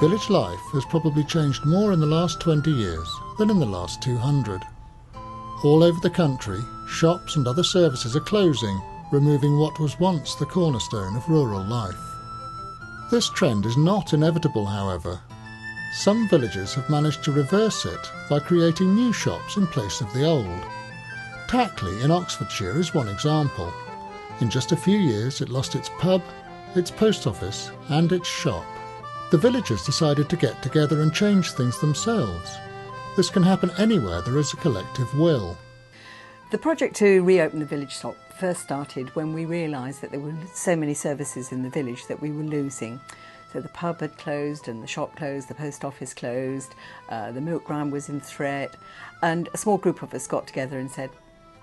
Village life has probably changed more in the last 20 years than in the last 200. All over the country, shops and other services are closing, removing what was once the cornerstone of rural life. This trend is not inevitable, however. Some villages have managed to reverse it by creating new shops in place of the old. Tackley in Oxfordshire is one example. In just a few years it lost its pub, its post office and its shop. The villagers decided to get together and change things themselves. This can happen anywhere there is a collective will. The project to reopen the village shop first started when we realised that there were so many services in the village that we were losing. So the pub had closed and the shop closed, the post office closed, the milk ground was in threat, and a small group of us got together and said,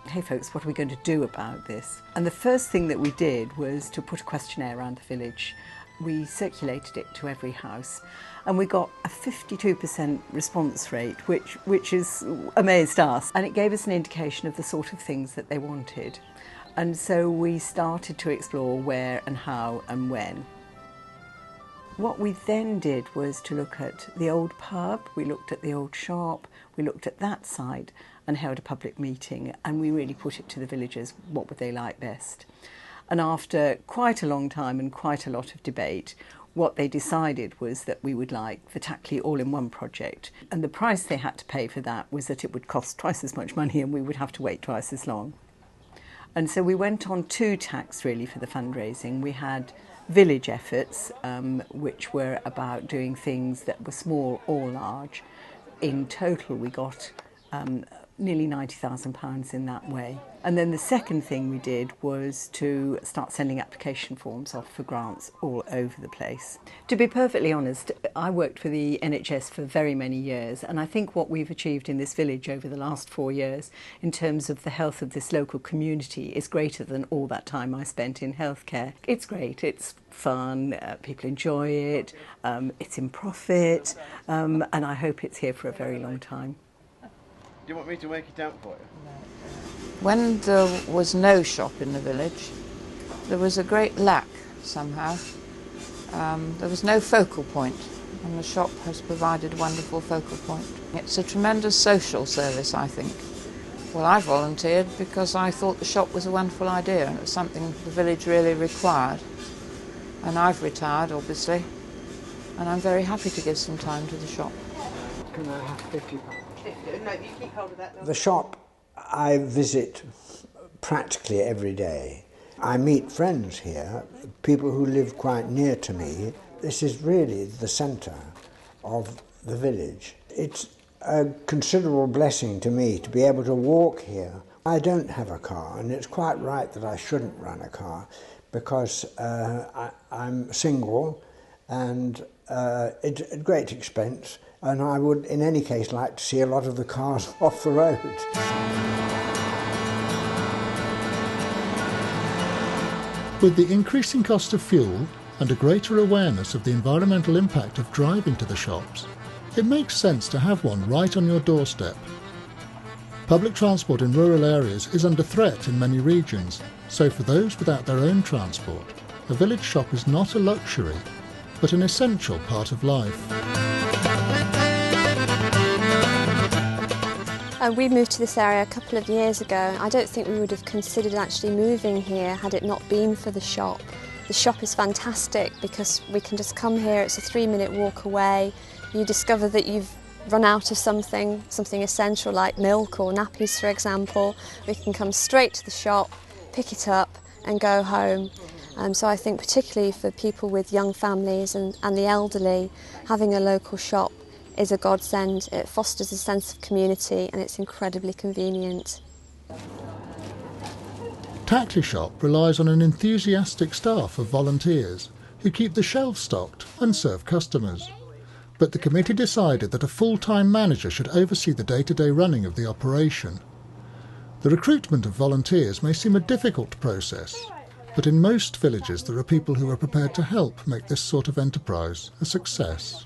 hey folks, what are we going to do about this? And the first thing that we did was to put a questionnaire around the village. We circulated it to every house and we got a 52% response rate, which has amazed us. And it gave us an indication of the sort of things that they wanted. And so we started to explore where and how and when. What we then did was to look at the old pub, we looked at the old shop, we looked at that side and held a public meeting, and we really put it to the villagers, what would they like best. And after quite a long time and quite a lot of debate, what they decided was that we would like the Tackley all-in-one project. And the price they had to pay for that was that it would cost twice as much money and we would have to wait twice as long. And so we went on two tacks really for the fundraising. We had village efforts, which were about doing things that were small or large. In total we got nearly £90,000 in that way. And then the second thing we did was to start sending application forms off for grants all over the place. To be perfectly honest, I worked for the NHS for very many years, and I think what we've achieved in this village over the last 4 years in terms of the health of this local community is greater than all that time I spent in healthcare. It's great, it's fun, people enjoy it, it's in profit, and I hope it's here for a very long time. Do you want me to make it out for you? When there was no shop in the village, there was a great lack somehow. There was no focal point, and the shop has provided a wonderful focal point. It's a tremendous social service, I think. Well, I volunteered because I thought the shop was a wonderful idea and it was something the village really required. And I've retired, obviously, and I'm very happy to give some time to the shop. Can I have £50? No, you keep hold of that. The shop I visit practically every day. I meet friends here, people who live quite near to me. This is really the centre of the village. It's a considerable blessing to me to be able to walk here. I don't have a car, and it's quite right that I shouldn't run a car because I'm single and it's a great expense. And I would, in any case, like to see a lot of the cars off the road. With the increasing cost of fuel and a greater awareness of the environmental impact of driving to the shops, it makes sense to have one right on your doorstep. Public transport in rural areas is under threat in many regions, so for those without their own transport, a village shop is not a luxury, but an essential part of life. We moved to this area a couple of years ago. I don't think we would have considered actually moving here had it not been for the shop. The shop is fantastic because we can just come here, it's a 3-minute walk away. You discover that you've run out of something essential like milk or nappies, for example. We can come straight to the shop, pick it up and go home. So I think particularly for people with young families and the elderly, having a local shop is a godsend. It fosters a sense of community and it's incredibly convenient. Tackley Shop relies on an enthusiastic staff of volunteers who keep the shelves stocked and serve customers. But the committee decided that a full-time manager should oversee the day-to-day running of the operation. The recruitment of volunteers may seem a difficult process, but in most villages there are people who are prepared to help make this sort of enterprise a success.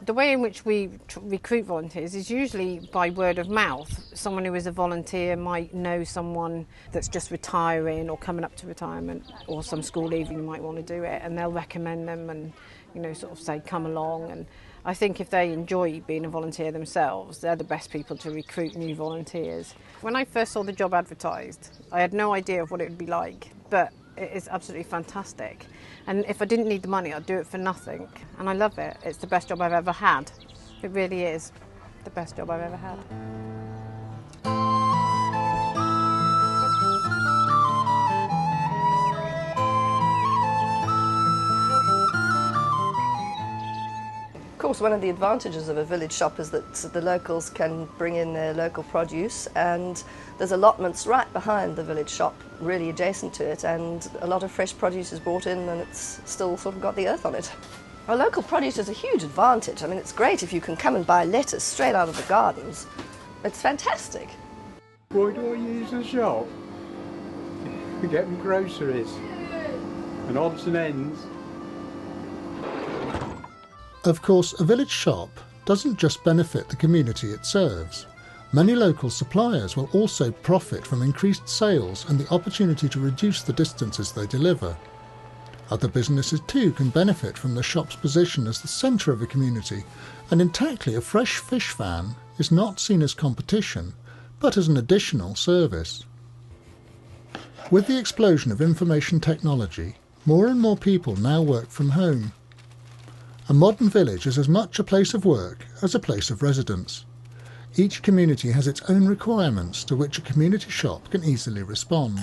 The way in which we recruit volunteers is usually by word of mouth. Someone who is a volunteer might know someone that's just retiring or coming up to retirement or some school leaving who might want to do it, and they'll recommend them, and you know, sort of say come along, and I think if they enjoy being a volunteer themselves, they're the best people to recruit new volunteers. When I first saw the job advertised, I had no idea of what it would be like, but it is absolutely fantastic. And if I didn't need the money, I'd do it for nothing. And I love it. It's the best job I've ever had. It really is the best job I've ever had. Of course, one of the advantages of a village shop is that the locals can bring in their local produce, and there's allotments right behind the village shop, really adjacent to it, and a lot of fresh produce is brought in and it's still sort of got the earth on it. Our local produce is a huge advantage. I mean, it's great if you can come and buy lettuce straight out of the gardens. It's fantastic. Why do I use the shop? To get me groceries and odds and ends. Of course, a village shop doesn't just benefit the community it serves. Many local suppliers will also profit from increased sales and the opportunity to reduce the distances they deliver. Other businesses too can benefit from the shop's position as the centre of a community, and in Tackley a fresh fish van is not seen as competition, but as an additional service. With the explosion of information technology, more and more people now work from home. A modern village is as much a place of work as a place of residence. Each community has its own requirements to which a community shop can easily respond.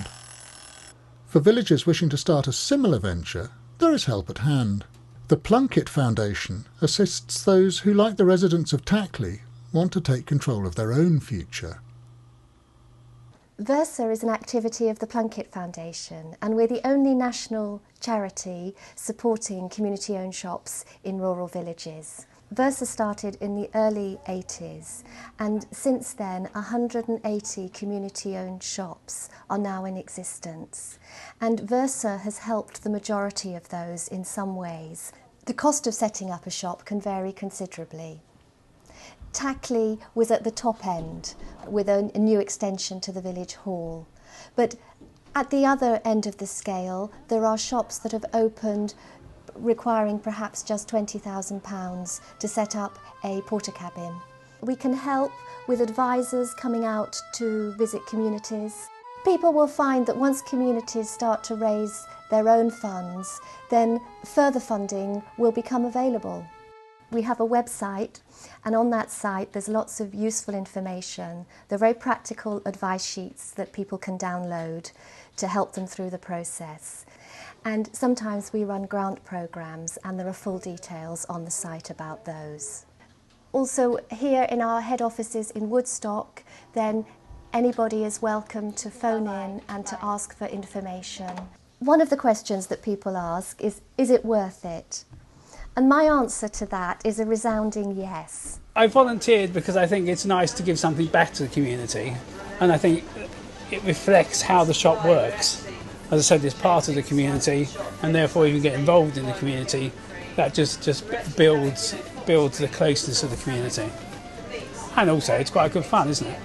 For villagers wishing to start a similar venture, there is help at hand. The Plunkett Foundation assists those who, like the residents of Tackley, want to take control of their own future. Versa is an activity of the Plunkett Foundation, and we're the only national charity supporting community-owned shops in rural villages. Versa started in the early 80s, and since then 180 community-owned shops are now in existence. And Versa has helped the majority of those in some ways. The cost of setting up a shop can vary considerably. Tackley was at the top end with a new extension to the village hall. But at the other end of the scale, there are shops that have opened requiring perhaps just £20,000 to set up a porter cabin. We can help with advisors coming out to visit communities. People will find that once communities start to raise their own funds, then further funding will become available. We have a website, and on that site there's lots of useful information. They're very practical advice sheets that people can download to help them through the process. And sometimes we run grant programmes, and there are full details on the site about those. Also, here in our head offices in Woodstock, then anybody is welcome to phone in and to ask for information. One of the questions that people ask is it worth it? And my answer to that is a resounding yes. I volunteered because I think it's nice to give something back to the community, and I think it reflects how the shop works. As I said, it's part of the community, and therefore if you get involved in the community, that just builds the closeness of the community. And also it's quite good fun, isn't it?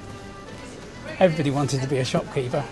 Everybody wanted to be a shopkeeper.